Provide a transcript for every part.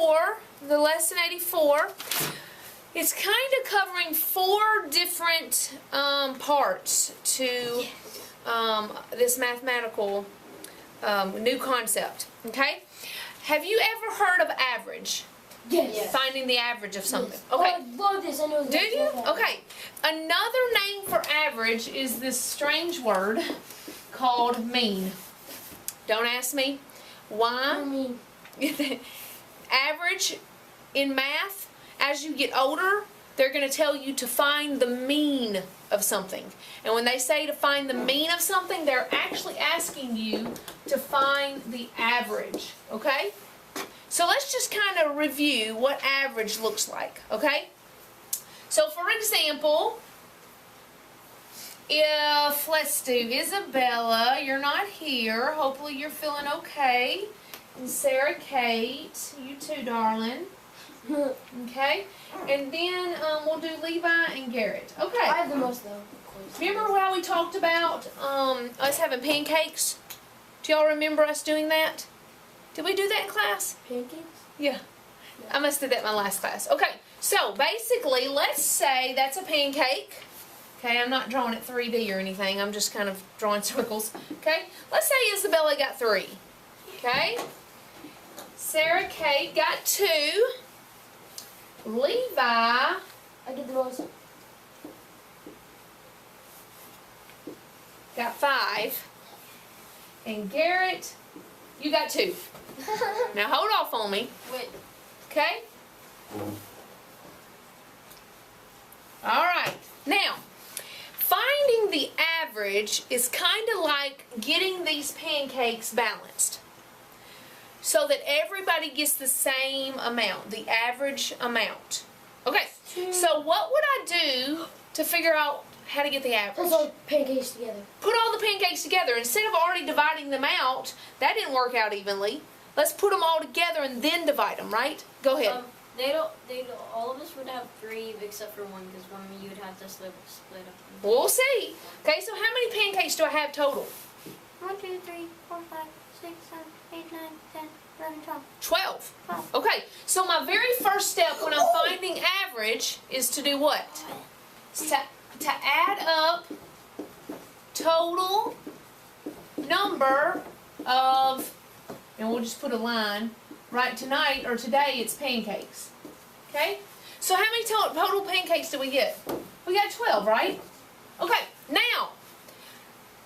84, the lesson 84, it's kind of covering 4 different parts to this mathematical new concept. Okay? Have you ever heard of average? Yes. Finding the average of something. Okay. I love this. I know this. Do you? Okay. Another name for average is this strange word called mean. Don't ask me why. I mean, Average in math, as you get older, they're going to tell you to find the mean of something. And when they say to find the mean of something, they're actually asking you to find the average. Okay? So let's just kind of review what average looks like. Okay? So for example, if, let's do Isabella, you're not here. Hopefully you're feeling okay. And Sarah Kate, you too, darling. Okay? And then we'll do Levi and Garrett. I Okay. have the most though. Of course. Remember how we talked about us having pancakes? Do y'all remember us doing that? Did we do that in class? Pancakes? Yeah. I must have did that in my last class. Okay. So basically, let's say that's a pancake. Okay, I'm not drawing it 3D or anything. I'm just kind of drawing circles. Okay? Let's say Isabella got 3. Okay? Sarah Kate got 2. Levi I get the most. got 5. And Garrett, you got 2. Now hold off on me. Wait. Okay? Alright. Now, finding the average is kind of like getting these pancakes balanced. So that everybody gets the same amount, the average amount. Okay, so what would I do to figure out how to get the average? Put all pancakes together. Put all the pancakes together. Instead of already dividing them out, that didn't work out evenly. Let's put them all together and then divide them, right? Go ahead. All of us would have 3 except for one, because one you would have to split up. We'll see. Okay, so how many pancakes do I have total? 1, 2, 3, 4, 5, 6, 7, 8, 9, 10, 11, 12. 12. 12. Okay, so my very first step when I'm finding average is to do what? To add up total number of, and we'll just put a line, right, tonight or today it's pancakes. Okay? So how many total pancakes did we get? We got 12, right? Okay, now,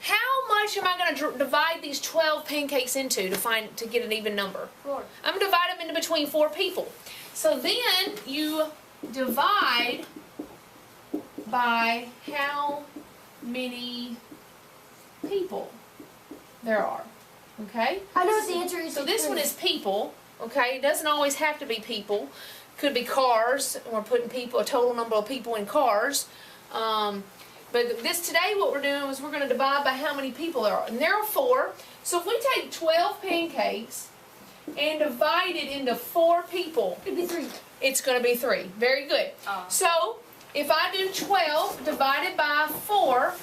how much am I going to divide these 12 pancakes into to get an even number? 4. I'm going to divide them into between 4 people. So then you divide by how many people there are. Okay? I know what the answer is. So this one is people. Okay? It doesn't always have to be people. Could be cars. We're putting a total number of people in cars. But today what we're doing is we're going to divide by how many people there are. And there are 4. So if we take 12 pancakes and divide it into 4 people, It'd be 3. it's going to be 3. Very good. So if I do 12 divided by 4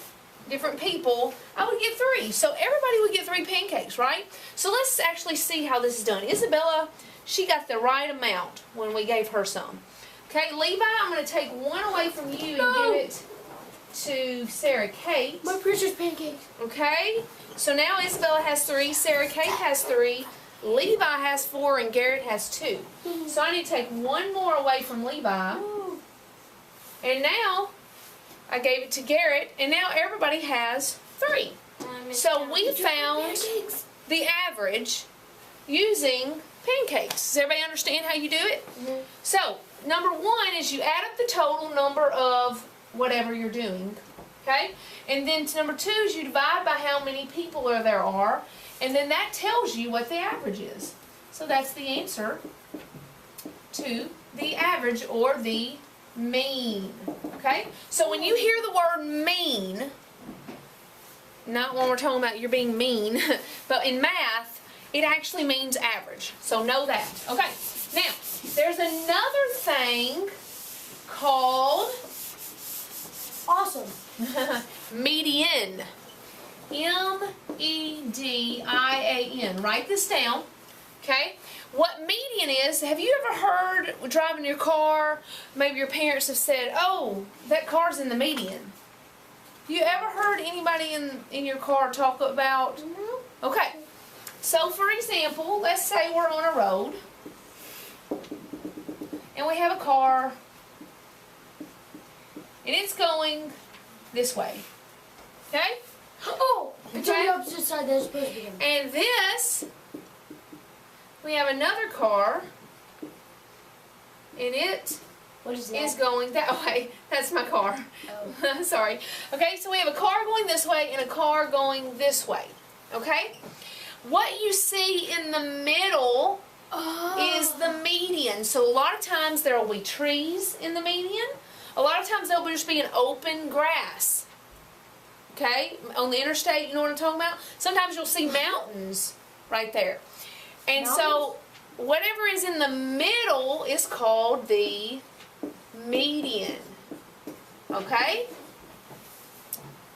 different people, I would get 3. So everybody would get 3 pancakes, right? So let's actually see how this is done. Isabella, she got the right amount when we gave her some. Okay, Levi, I'm going to take 1 away from you and give it to Sarah Kate. My precious pancake. Okay, so now Isabella has 3, Sarah Kate has 3, Levi has 4, and Garrett has 2. So I need to take 1 more away from Levi. And now I gave it to Garrett, and now everybody has 3. So we found the average using pancakes. Does everybody understand how you do it? Mm-hmm. So, number 1 is you add up the total number of whatever you're doing, okay? And then number 2 is you divide by how many people there are, and then that tells you what the average is. So that's the answer to the average or the mean, okay? So when you hear the word mean, not when we're talking about you're being mean, but in math, it actually means average. So know that. Okay, now, there's another thing called Awesome. median. M-E-D-I-A-N. Write this down. Okay? What median is, have you ever heard driving your car, maybe your parents have said, oh, that car's in the median. You ever heard anybody in your car talk about? No. Okay. So for example, let's say we're on a road and we have a car and it's going this way. Okay? Oh, it's on Okay. the opposite side that it's supposed to be on. And this, we have another car and it What is is that? going that way. That's my car. Oh. Sorry. Okay, so we have a car going this way and a car going this way. Okay? What you see in the middle is the median. So a lot of times there will be trees in the median. A lot of times there will just be an open grass. Okay? On the interstate, you know what I'm talking about? Sometimes you'll see mountains right there. And so whatever is in the middle is called the median. Okay?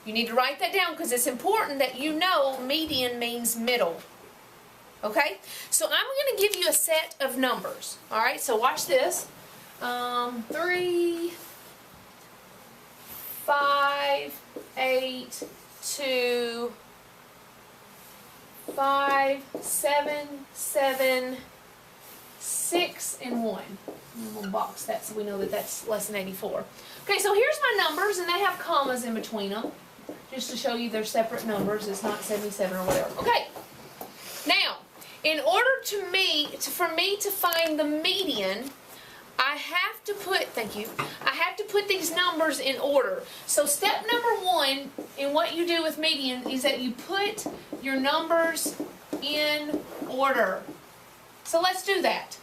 You need to write that down because it's important that you know median means middle. Okay? So I'm going to give you a set of numbers. Alright, so watch this. 3, 5, 8, 2, 5, 7, 7, 6, and 1. And we'll box that so we know that that's less than 84. Okay, so here's my numbers, and they have commas in between them, just to show you they're separate numbers. It's not 77 or whatever. Okay, now, in order for me to find the median, I have to put, thank you, I have to put these numbers in order. So step number 1 in what you do with median is that you put your numbers in order. So let's do that.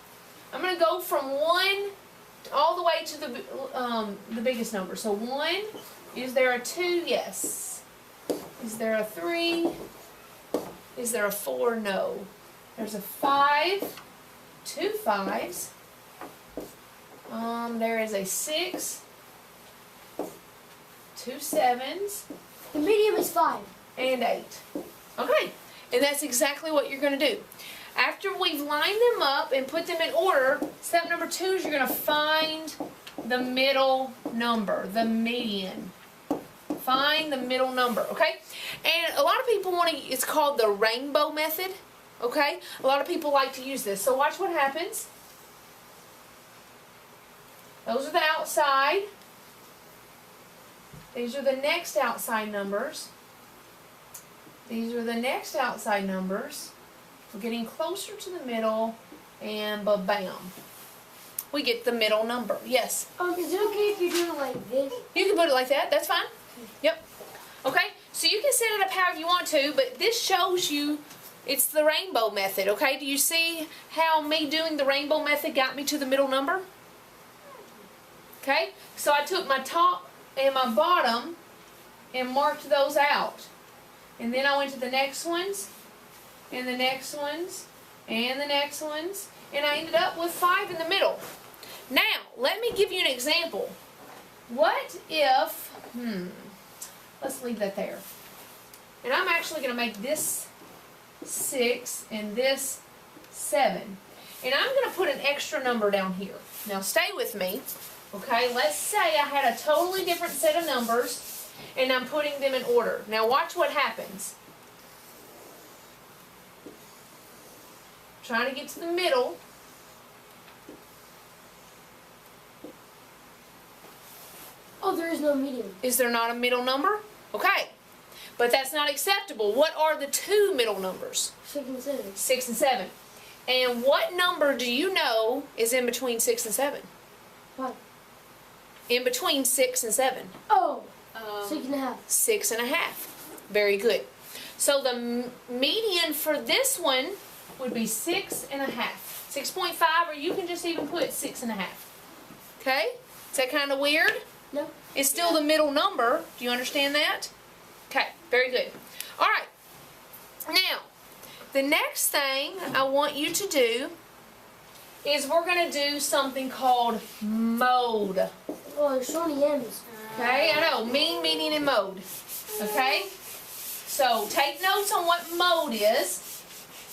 I'm going to go from 1 all the way to the biggest number. So 1, is there a 2? Yes. Is there a 3? Is there a 4? No. There's a 5, 2 5s. There is a 6, 2 7s, The medium is 5. and 8. Okay, and that's exactly what you're going to do. After we've lined them up and put them in order, step number 2 is you're going to find the middle number, the median. Find the middle number, okay? And a lot of people want to, it's called the rainbow method, okay? A lot of people like to use this. So watch what happens. Those are the outside. These are the next outside numbers. These are the next outside numbers. We're getting closer to the middle, and ba-bam. We get the middle number. Yes? Is it okay if you do it like this? You can put it like that. That's fine. Yep. Okay? So you can set it up however you want to, but this shows you it's the rainbow method, okay? Do you see how me doing the rainbow method got me to the middle number? Okay? So I took my top and my bottom and marked those out. And then I went to the next ones, and the next ones, and the next ones, and I ended up with 5 in the middle. Now, let me give you an example. What if, let's leave that there. And I'm actually going to make this 6 and this 7. And I'm going to put an extra number down here. Now, stay with me. Okay, let's say I had a totally different set of numbers, and I'm putting them in order. Now, watch what happens. Trying to get to the middle. Oh, there is no medium. Is there not a middle number? Okay. But that's not acceptable. What are the 2 middle numbers? 6 and 7. 6 and 7. And what number do you know is in between 6 and 7? What? In between 6 and 7. Oh, 6.5. 6.5. Very good. So the median for this one would be 6.5. 6.5, or you can just even put 6.5. Okay? Is that kind of weird? No. It's still the middle number. Do you understand that? Okay, very good. All right. Now, the next thing I want you to do is we're going to do something called mode. Oh, there's so many M's. Okay, I know, mean, median, and mode. Okay? So take notes on what mode is.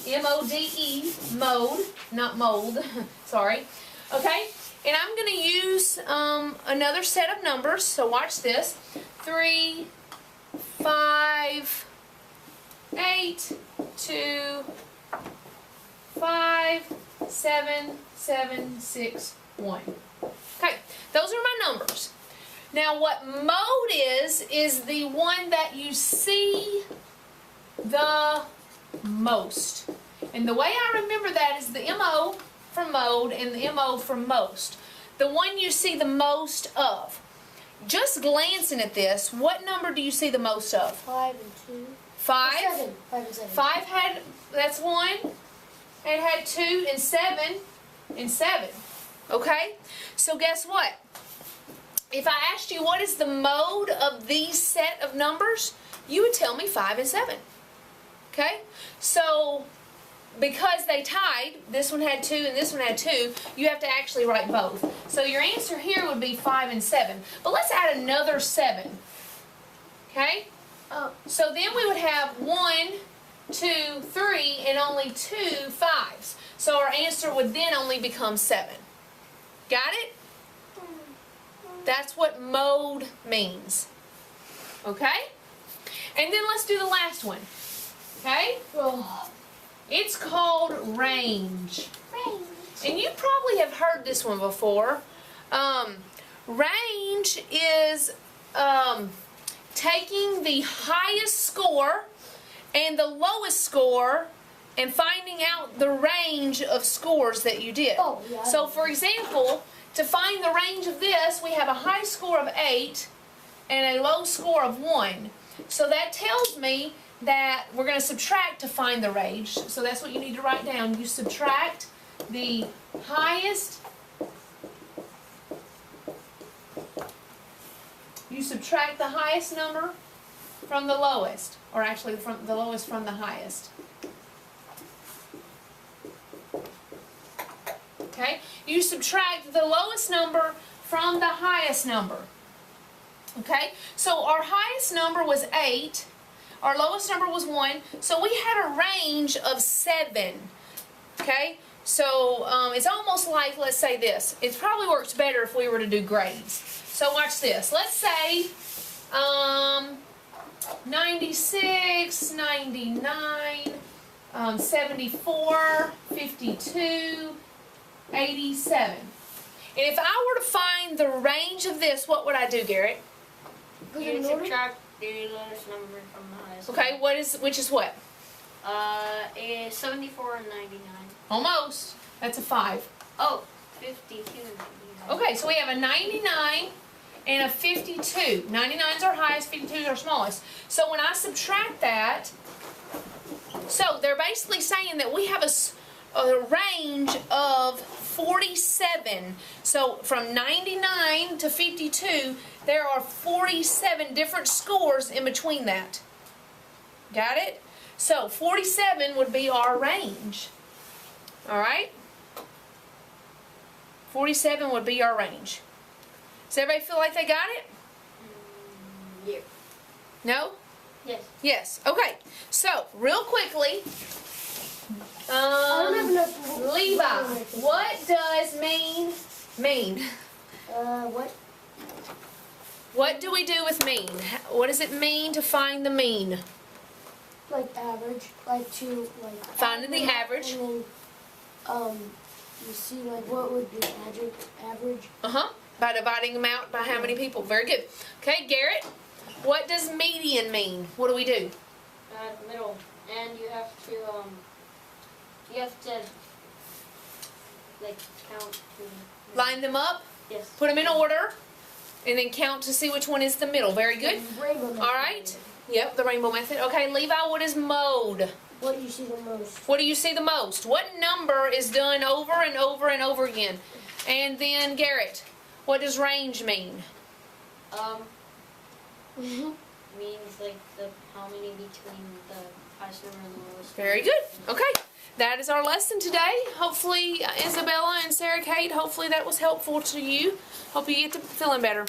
M-O-D-E, mode, not mold, sorry. Okay, and I'm going to use another set of numbers, so watch this. 3, 5, 8, 2, 5, 7, 7, 6, 1. Okay, those are my numbers. Now what mode is the one that you see the most. And the way I remember that is the M-O from mode and the M-O from most. The one you see the most of. Just glancing at this, what number do you see the most of? 5 and 2. 5? 7. 5 and 7. 5 had, that's 1. It had 2 and 7 and 7. Okay? So guess what? If I asked you what is the mode of these set of numbers, you would tell me 5 and 7. Okay? So, because they tied, this one had 2 and this one had 2, you have to actually write both. So your answer here would be 5 and 7. But let's add another 7. Okay? So then we would have 1, 2, 3, and only 2 5s. So our answer would then only become 7. Got it? That's what mode means. Okay? And then let's do the last one. Okay? Oh. It's called range. And you probably have heard this one before. Range is taking the highest score and the lowest score and finding out the range of scores that you did. Oh, yeah. So for example, to find the range of this, we have a high score of 8 and a low score of 1. So that tells me that we're going to subtract to find the range. So that's what you need to write down. You subtract the highest, number from the lowest, or actually from the lowest from the highest. Okay? You subtract the lowest number from the highest number. Okay? So our highest number was 8. Our lowest number was 1. So we had a range of 7. Okay? So it's almost like, let's say this. It probably works better if we were to do grades. So watch this. Let's say 96, 99, 74, 52, 87. And if I were to find the range of this, what would I do, Garrett? You subtract the lowest number from the highest. Okay, which is what? Is 74 and 99. Almost. That's a 5. Oh, 52 and 99. Okay, so we have a 99 and a 52. 99's our highest, 52's our smallest. So when I subtract that, so they're basically saying that we have a range of 47. So from 99 to 52, there are 47 different scores in between that. Got it? So 47 would be our range. Alright? 47 would be our range. Does everybody feel like they got it? Yeah. No? Yes. Yes. Okay. So, real quickly, I don't have enough. Levi, what does mean? What? What do we do with mean? What does it mean to find the mean? Like average, like to like. Finding the average. And then, you see like what would be average? By dividing them out by how many people. Very good. Okay, Garrett, what does median mean? What do we do? Middle, and you have to like count to. Line them up, Yes. put them in order, and then count to see which one is the middle. Very good. Rainbow method. All right. Yep, the rainbow method. Okay, Levi, what is mode? What do you see the most? What do you see the most? What number is done over and over and over again? And then Garrett, what does range mean? Means like how many between the highest number and the lowest. Very good. Okay, that is our lesson today. Hopefully, Isabella and Sarah Kate, hopefully that was helpful to you. Hope you get to feeling better.